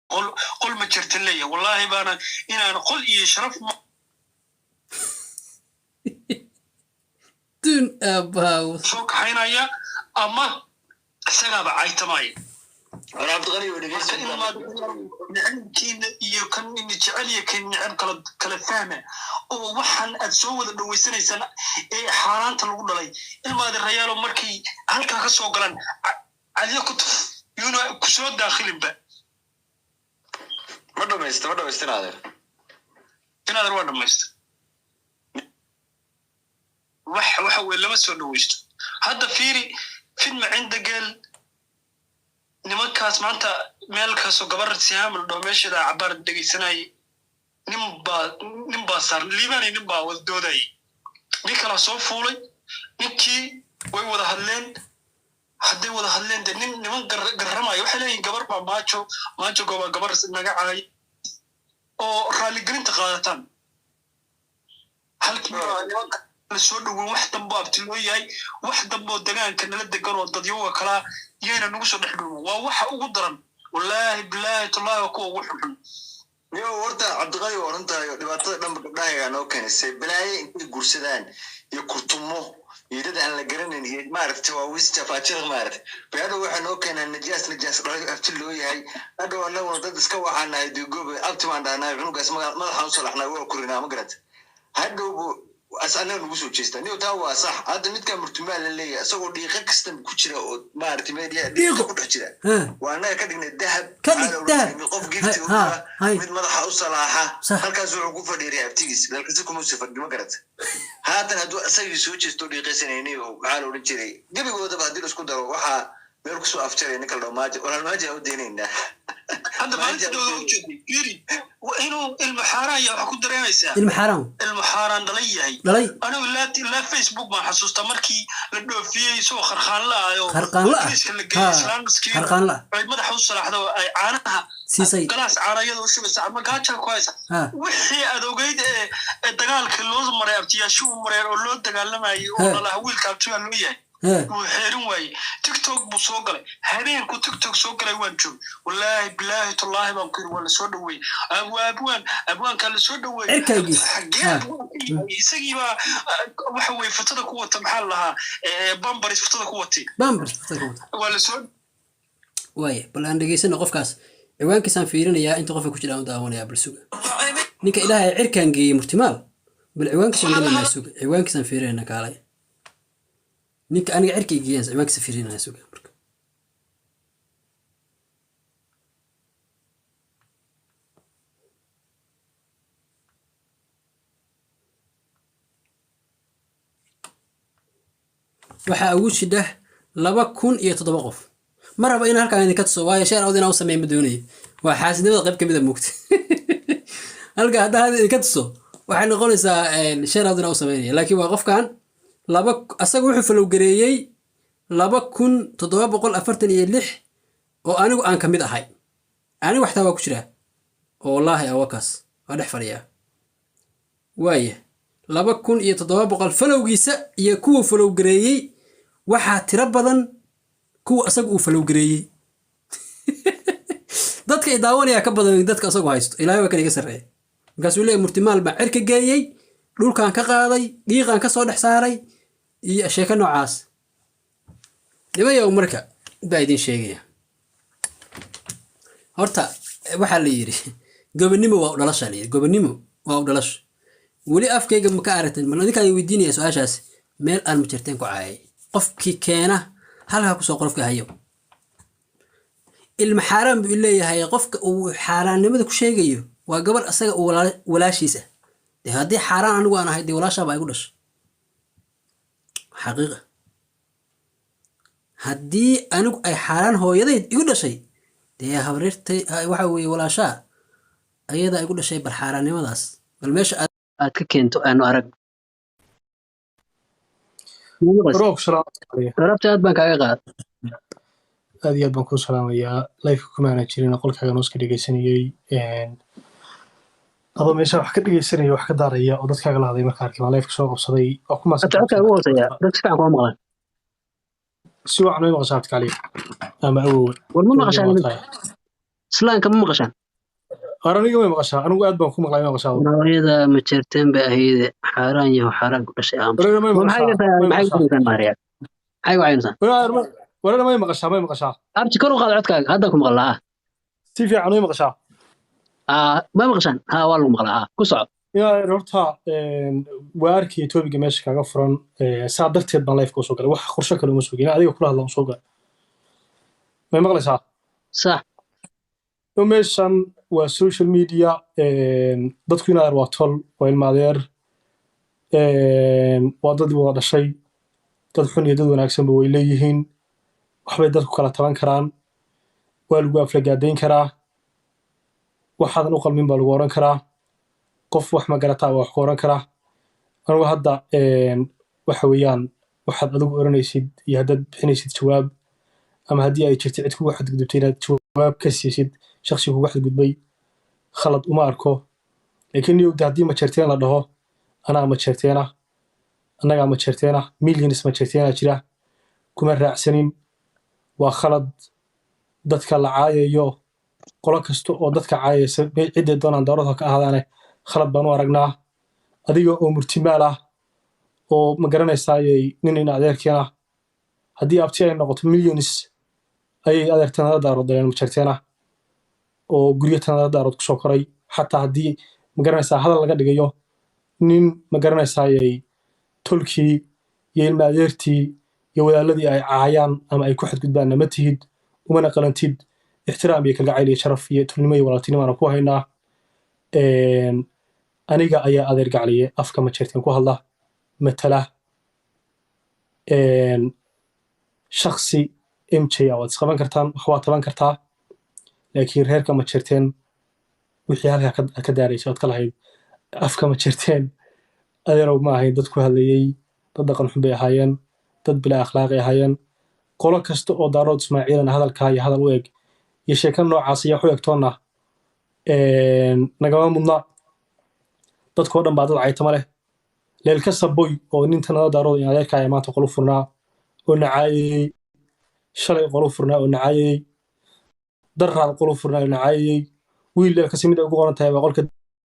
قل ما جرت لي والله بانا إن أنا قل يشرف دون أباوس شوك حين يا أما سجاب عيتماي أنا عبد الغني ودقيس نعمتين يكن إن جعل يكن نعم كلا فهمه ووحن أتسوى الدويسين سنة حاران تلقون لي الماذا الرجال مركي هل كان قصوا قرن عليه كنت يونا كسود داخل بقى مرة مستنا هذا هنا هذا واحد مست وح ولا ما سوى دويست هذا فيلم عنده قال nimankaas maanta meel kaasoo gabar siyaamul dhoomeshada cabar dhageysanay ninbaa saar liibani ninbaa wadooday nin kala soo fuulay ninkii way wada hadleen hadday wada hadleen de niman garramaya waxay leeyihiin gabar baa maajo gooba gabar naga caay oo raaligelinta qaadataan halkii nimanka soo dhawaan wax dambo abti loo yahay wax dambo deegaanka nala degan oo dadyoga kala yeena nagu soo dhaxdhumo waa waxa ugu daran wallahi billahi tallahi ku ugu xun niyo warta Cabdiqali warantayo dhibaatada dhanba gabdhaha noo keenay bilaaye intay gursadaan iyo kurtumo iyo dad aan la garanayn iyo maaragtay waa wista faajir maaragtay bayada waxa noo keenay najaas dhalay abti loo yahay hadda wanaag dad iska waxaanahay duugo abti waan dhaanay cunugaas madaxa u salaxnaa waa kurinaa ma garad hadda أنا نقول شيء نيو تاوا صح هذا متى مرتمال اللي سووا دقيقة كستم كشرة ما أعرف ميديا دقيقة كشرة وأنا كدقنا الذهب الذهب قف جبت من مدح أوصلها هل كان زوج قفة ديري أبتيس لكن زكوا مصفر دي ما قرأت هذا هدو أسوي سوتش تودي قسني نيو عالو رجلي قبل قوة بعدين اسكت وحى بيركسوا أفتري نكال لو ماجي ولا الماجي أودينينا هذا ما يجدوا يري وإنه المحارة يا حكود دريميسا المحارة دلي أنا ولاتي لا فيسبوك ما حسوستا مركي لدو فيه سو خرخان لا خرخان لا ماذا حوصل هذا عانها سيسي قلاص عرايا وشو بس عم قاعد كويسة وحي أدوقيد الدجال كلوز مريب تياشو مريب ولو الدجال لما يقول له ويل كابتشو اللوية وحيرون واي تيك توك بسوقله هبين كو تيك توك سوقله وانجو والله بالله تالله بانكر ولا سودوي أبوان كان سودوي يسقي ما وحوي فترة قوة محلها بامبرز فترة قوتي ولا سود واي بل عندك يسنا قفكاس عوان كسان فيرنا يا أنت قفك وش الآن داون يا بالسوق نك إلهي عركان جي مرتمال بالعوان كسان قلنا ما السوق عوان كسان فيرنا كالي نك أنا عركي جيانس عوان كسان فيرنا السوق waxaa ugu shidah 2,007 qof maraba in halkaan idin ka tuso waayo sheer awdina u sameeyay madoonay waa xaasidnimada qayb kamid ah mugti halka hadda idin ka tuso waxay noqonaysaa sheer awdina u sameeyay laakiin waa qofkan asaga wuxuu follow gareeyay 2,746 oo anigu aan kamid ahay anigu waxtaa waa ku jira oo wallahi awakaas waa dhex fariya waaye 2,700 folowgiisa iyo kuwa follow gareeyay waxaa tiro badan kuwa asaga uu follow gareeyay dadka ay daawanaya ka badan dadka asagu haysto ilaahay waa kan iga sareeyay markaas uu leeyahay murtimaal baa cirka geeyay dhulkan ka qaaday dhiiqan ka soo dhex saaray iyo sheeko noocaas dibayo marka baa idin sheegaya horta waxa la yiri gobonimo waa u dhalasha la yiri gobonimo waa u dhalasha wali afkayga ma ka aragteen ma adinka ay weydiinayaan su'aashaas meel aan mujarteen ku caayay qofkii keena halka ku soo qorofka hayo ilma xaraam buu leeyahay qofka uu xaraannimada ku sheegayo waa gabar asaga uu walaashiisa haddii xaraan anigu aan ahay walaasha baa igu dhashay xaqiiqa haddii anigu ay xaraan hooyadeed igu dhashay habreertay waxa weeye walaasha ayada igu dhashay bal xaraannimadaas bal meesha aad ka keento aanu arag rabta aad baan kaaga qaad aad iyo aad baan kuu salaamayaa lifeka kumaana jirin qolkaaga nooska dhegeysanayey adoo meesha wax ka dhegeysanaya wax ka daaraya oo dadkaaga la hadlay marka arkay baan lifeka soo qabsaday oo ku maasan si wacan way maqashaan kaliya ama awood war ma maqashaan islaanka ma maqashaan أراني ما مقشع أنا قاعد بنكون مقلع ما مقشع هذا ما تشرتين بأهيد حاران يهو حاران كل شيء أمس ولا ما وما حاجة مقشع ما ما حاجة مقشع إنسان ماريا حاجة إنسان ولا ما مقشع ما مقشع أبتي كرو قاعد عدك هذا كم مقلع سيفي عنو مقشع ما مقشان والله مقلع كسر يا ربطها واركي توبي جماش كغفران ساعدت بان لايف كوسو قال wax qorshe kale uma sugin adiga kula hadlan soo gal ma maqlaysaa صح meeshan waa social media dadku inaad waa tol waa ilmaadeer waa dad wada dhashay dad xun iyo dad wanaagsanba way leeyihiin waxbay dadku kala taban karaan waa lagu aflagaadeyn karaa waxaadan u qalmin baa lagu oran karaa qof wax ma garataa wax ku oran karaa anigu hadda waxa weeyaan waxaad adigu oranaysid iyo haddaad bixinaysid jawaab ama haddii ay jirto cid kugu xadgudubtay inaad jawaab ka siisid shakhsi kugu xadgudbay khalad uma arko laakiin niyowda haddii majeerteen la dhaho anaa majeerteena annagaa majeerteena millions majeerteena jira kuma raacsanin waa khalad dadka la caayayo qolo kasta oo dadka caayaysa ciddee doonaan dowladda ka ahdaane khalad baan u aragnaa adiga oo murtimaal ah oo ma garanaysaayay nin in adeerkeena haddii abti ay noqoto millions ayay adeertanada daarood daleen majeerteena oo guryo tanada daarood kusoo koray xataa haddii ma garanaysaa hadal laga dhigayo nin ma garanaysaayay tolkii iyo ilma adeertii iyo walaaladii ay caayaan ama ay ku xadgudbaanna ma tihid umana qalantid ixtiraam iyo kalgacayl iyo sharaf iyo tulnimo iyo walaaltinimaana ku haynaa aniga ayaa adeer gacliye afka majeerteen ku hadla matala shakhsi mj waad isqaban kartaan wax waad taban kartaa laakiin reerka majeerteen wixii halkaa ka daaraysa ood ka lahayd afka majeerteen adeerow ma ahayn dad ku hadlayey dad dhaqan xun bay ahaayeen dad bilaa akhlaaqay ahaayeen qolo kasta oo daarood ismaaciilana hadalkaa iyo hadal u eg iyo sheeka noocaas iyo wax u egtoonna nagama mudna dadkoo dhan baa dad caytama leh leelka saboy oo nintanada daarood in adeerkaa ee maanta qolu furnaa oo nacaayayey shalay qolu furnaa oo nacaayayey daraad qolu furnaa oo nacaayayey wiil leelkasi mid ay ugu qoran tahay waa qolka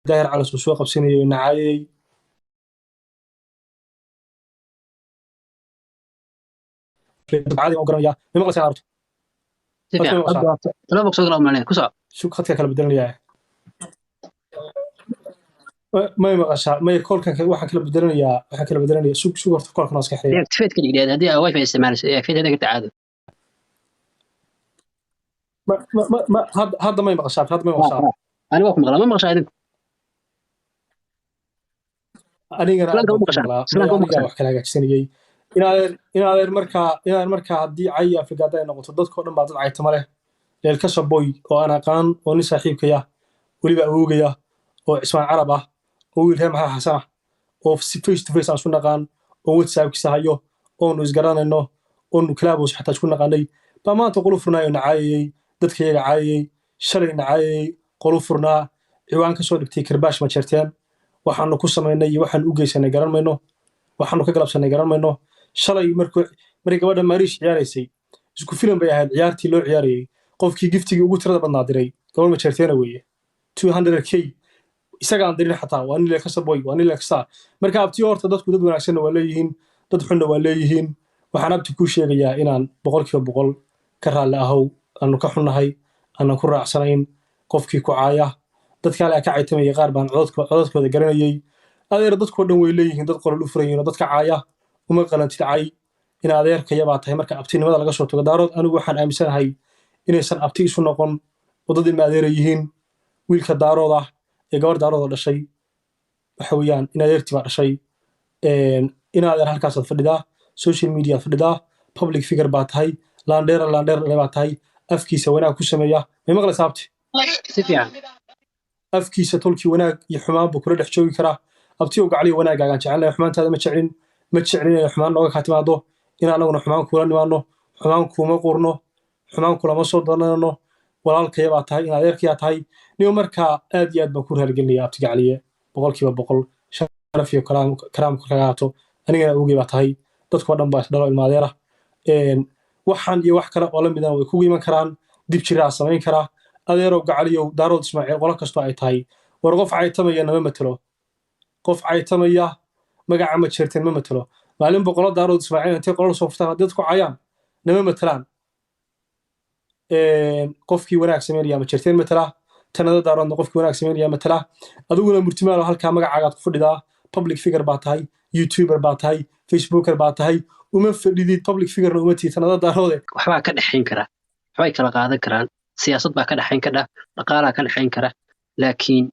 daahir calas uu soo qabsanayay oo nacaayayey garanaya ma maqlaysaa arto تلفق سوق الأمر عليه كسر شو خدك kala bedelanaya ما maqashaa may kolkan waxaan kala bedelanayaa sug horta kolkan waa iska xiriir اكتفيت كل جديد هذه واي فاي استعمال اكتفيت هذاك التعادل hadda may maqashaa أنا واقف مغلا ما مغشى هذا anigana aniga wax kala hagaajsanayay inaadeer markaa haddii cay afrikaada ay noqoto dadkoo dhan baa dad caytama leh leelka shaboy oo aan aqaan oo nin saaxiibkaya weliba awoogaya oo cismaan carab ah oo wiil reer maxaa xasan ah oo face to face aan isku naqaan oo whatsappkiisa hayo oonu isgaranayno oonu kalaabos xataa isku naqaanay baa maanta qolu furnaayo nacaayayey dadka iyaga caayayey shalay nacaayayey qolu furnaa ciwaan ka soo dhigtay karbaash majeerteen waxaanu ku samaynay iyo waxaanu u geysanay garan mayno waxaanu ka galabsanay garan mayno shalay markay gabadha maariish ciyaaraysay isku filan bay ahayd ciyaartii loo ciyaarayey qofkii giftigii ugu tirada badnaa diray gabadh majeerteena weeye 200k isagaan dirin xataa waa nin leekasaboy waa nin leekasa marka abtiyo horta dadku dad wanaagsanna waa leeyihiin dad xunna waa leeyihiin waxaan abti kuu sheegayaa inaan 100% ka raalli ahow aanu ka xunnahay aanan ku raacsanayn qofkii ku caaya dadka kale ka caytamaya qaar baan codadkooda garanayay adeer dadkoo dhan way leeyihiin dad qolol u furayiin oo dadka caaya uma qalantid cay in adeerkaya baa tahay marka abtinimada laga soo tago daarood anigu waxaan aaminsanahay inaysan abti isu noqon oo dad ilma adeera yihiin wiilka daarood ah ee gabar daarood oo dhashay waxa weeyaan in adeertii baa dhashay in adeer halkaasaad fadhidaa social media fadhidaa public figure baa tahay laandheer baa tahay afkiisa wanaag ku sameeya may maqlaysaa abti si fiican afkiisa tolkii wanaag iyo xumaan buu kula dhex joogi karaa abtiyo gacliyo wanaagaagaan jecelnahay xumaantaada ma jeclin inay xumaan nooga kaa timaado in anaguna xumaan kuula nimaano xumaan kuuma qurno xumaan kulama soo doonano walaalkaya baa tahay in adeerkayaa tahay niyo markaa aad iyo aad baan ku raaligelinaya abti gacliye 100% sharaf iyo karaam kaga haato anigana awogey baa tahay dadkoo dhan baa isdhalo ilma adeera waxaan iyo wax kale oo la midana way kugu iman karaan dib jiraa samayn karaa adeerow gacaliyow daarood ismaaciil qolo kastoo ay tahay war qof caytamaya nama matelo qof caytamaya magaca ma jirteen ma matelo maalin boqolo daarood ismaaciil intay qolol soo furtaan haddii dadku cayaan nama matelaan qofkii wanaag sameynaya ma jirteen matela tanada daaroodna qofkii wanaag sameynaya matela adiguna murtimaalo halkaa magacaagaad ku fadhidaa public figure baa tahay youtuber baa tahay facebooker baa tahay uma fadhidid public figurena uma tihi tanada daaroode waxbaa ka dhexayn kara waxbay kala qaadan karaan siyaasad baa ka dhexayn kara dhaqaalaa ka dhexayn kara laakiin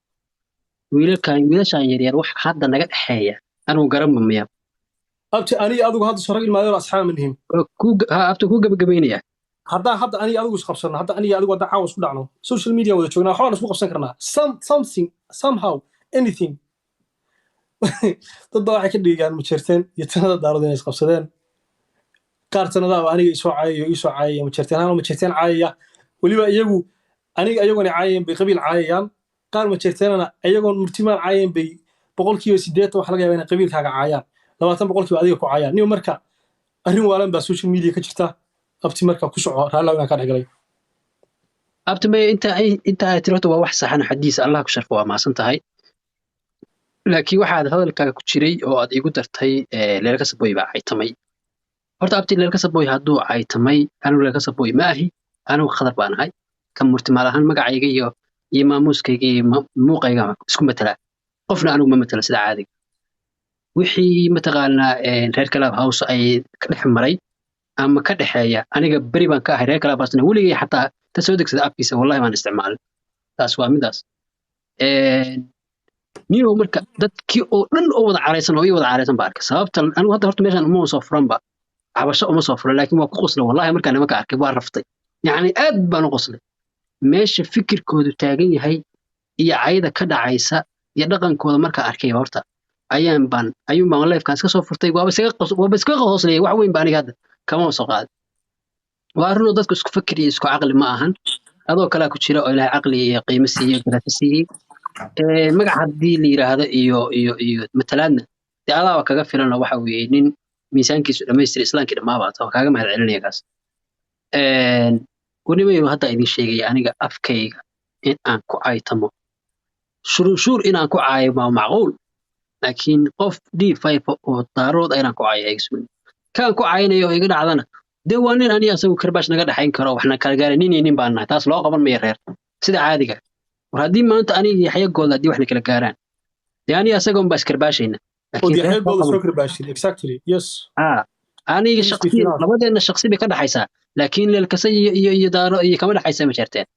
wiilashaan yaryar wax hadda naga dhexeeya anigu garanma miya abti aniga adigu hadda soo rag ilmaadeen asxaab ma nihin abta ku gabagabaynaya haddaan hadda aniga adigu isqabsanno hadda aniga adigu hadda caawa isku dhacno social media wada joognaa waxbaan isku qabsan karnaa something somehow anything dad baa waxay ka dhigaan ma jirteen iyo tanada daarood inay isqabsadeen qaar tanadaaba aniga isoo caayaya ma jirteen hano ma jirteen caayaya weliba iyagu aniga iyagona caayayeen bay qabiil caayayaan qaar ma jirteenana iyagoon murtimaan caayeen bay 80% waxa laga yaabaa inay qabiilkaaga caayaan 20% adiga ku caayaan niyo marka arrin waalan baa social media ka jirta abti marka ku soco raalaw inaan ka dhexgalay abti ma inta ay tirto waa wax saxan xadiis Allah ku sharfo waa maasan tahay laakiin waxaad hadalkaaga ku jiray oo aad igu dartay leelka saboy baa caytamay horta abti leelka saboy hadduu caytamay anigu leelka saboy ma ahi anigu khadar baan ahay kan murtimaal ahaan magacayga iyo maamuuskayga iyo muuqayga isku matala qofna anigu ma matala sida caadiga wixii mataqaanaa reer Club House ay ka dhex maray ama ka dhexeeya aniga bari baan ka ahay reer Club House weligay xataa ta soo degsada abkiisa wallahi maan isticmaalin taas waa midaas niyo marka dadkii oo dhan oo wada careysan oo wada careysan baa arkay sababta anigu hadda horta meeshan uma soo furanba cabasho uma soo furan laakiin waa ku qoslay wallahi markaan nimanka arkay waa raftay yani aad baan u qoslay meesha fikirkoodu taagan yahay iyo cayda ka dhacaysa iyo dhaqankooda marka arkay horta ayuun baan live-kan iska soo furtay waaba iska qoslay wax weyn baan aniga hadda kama soo qaaday waa runoo dadku isku fikir iyo isku caqli ma ahan adoo kala ku jira oo ilaahay caqli iyo qiimo siiyo garasho siiyay magac haddii la yiraahdo iyo matalaadna dee adaaba kaga filan waxa weeye nin miisaankiisu dhammaystir islaamkii dhammaabaa oo kaaga mahad celinaya kaas weliba hadda idin sheegay aniga afkayga in aan ku caytamo shuruur in aan ku caayo ma macquul laakiin qof D5 oo daarood ayaan ku caayay ismi kaan ku caaynayo iga dhacdana dee waa nin aniga asagu karbash naga dhaxayn karo waxna kala gaarin nin baan nahay taas loo qaban mayo reer sida caadiga war haddii maanta aniga iyo xayagooda haddii waxna kala gaaraan dee aniga asagoon baa iskarbaashayna laakiin xayagooda soo karbaashin exactly yes aniga shakhsi labadeena shakhsi bay ka dhaxaysaa laakiin leelkasa iyo daaro iyo kama dhaxaysa ma jirteen